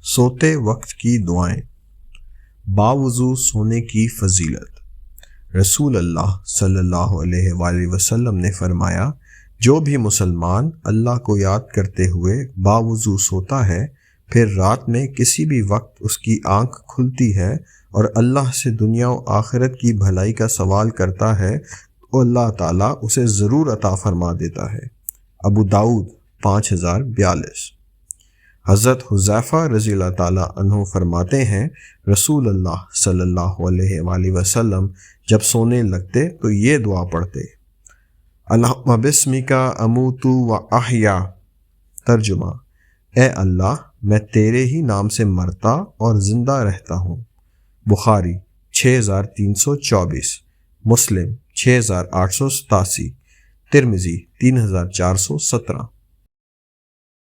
سوتے وقت کی دعائیں۔ باوضو سونے کی فضیلت۔ رسول اللہ صلی اللہ علیہ وآلہ وسلم نے فرمایا، جو بھی مسلمان اللہ کو یاد کرتے ہوئے باوضو سوتا ہے، پھر رات میں کسی بھی وقت اس کی آنکھ کھلتی ہے اور اللہ سے دنیا و آخرت کی بھلائی کا سوال کرتا ہے تو اللہ تعالیٰ اسے ضرور عطا فرما دیتا ہے۔ ابو داؤد 5042۔ حضرت حذیفہ رضی اللہ تعالیٰ عنہ فرماتے ہیں، رسول اللہ صلی اللہ علیہ وآلہ وسلم جب سونے لگتے تو یہ دعا پڑھتے، اللہم بسمک اموت و احیا۔ ترجمہ: اے اللہ، میں تیرے ہی نام سے مرتا اور زندہ رہتا ہوں۔ بخاری 6324، مسلم 6887، ترمذی 3417۔